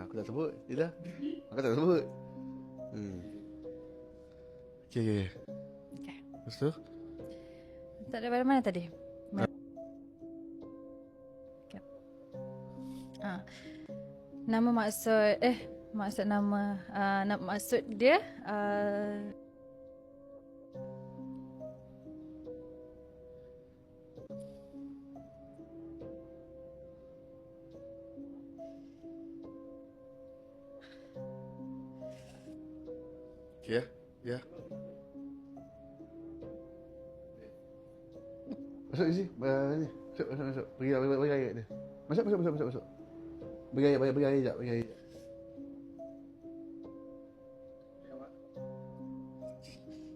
Aku tak sebut. Yelah. Aku tak sebut. Okay. Okay. Lepas tu? Tak ada dari mana tadi? Okay. Nama maksud maksud nama maksud dia Okay, ya. Masuk sini. Ni. Masuk. Bagi air dia. Masuk. Bagi air sekejap.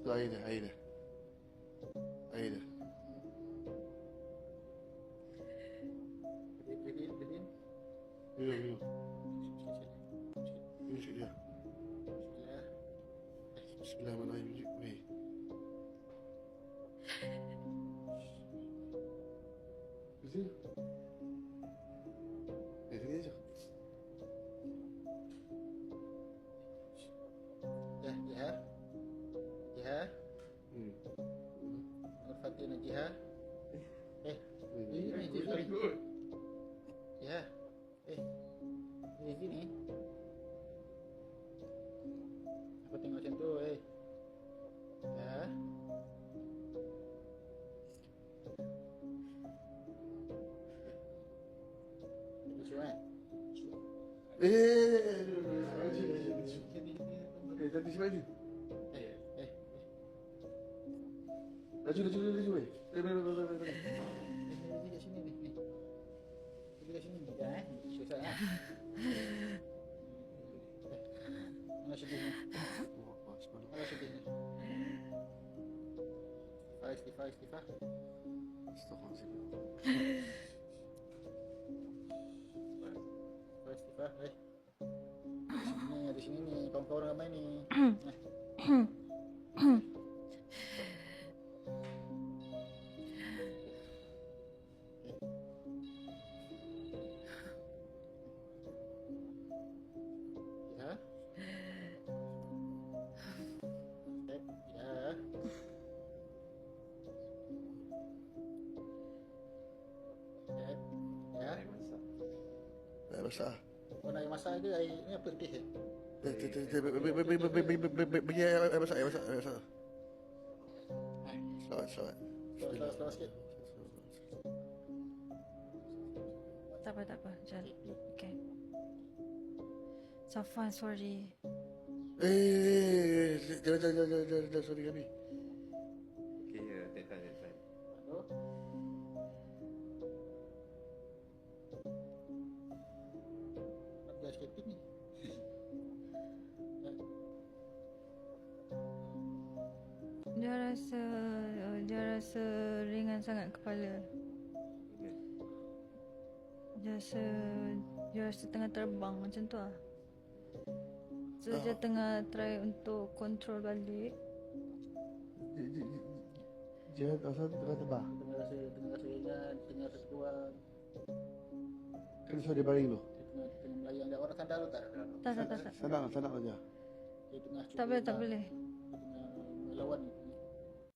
Tu air dia. Minum. Minum sikit dia. Bismillahirrahmanirrahim. Sini. Sini aja. Jiha. Al-Fatihah Jiha. Ini Jiha. Ini sini. Aku tengok macam tu, Ya. Jangan simpan ni. Laju. Kat sini ni. Kat sini ni. Ya, susah ya. Mana sedih ni? Mana sedih ni? Istighfar. Istighfar. Di sini ni, kawan-kawan ramai ni. Tak basah. Kau nak air masak ke? Air ni apa teh? Bagi air masak. Selawat. Selawat sikit. tak apa. Jalan. Okay. Safwan, sorry. Jangan sorry kami. Okay, that's fine. Ada sikit ni. Dia rasa ringan sangat kepala. Dia rasa tengah terbang macam tu lah. So dia tengah try untuk control balik. Dia rasa tengah terbang. Tengah rasa ringan, tengah rasa kuat. Kan suruh dia baring tu. Tengah melayang. Orang sandal tu tak? Tak. Senang aja. Dia tengah cuba. Tak boleh. Tengah melawan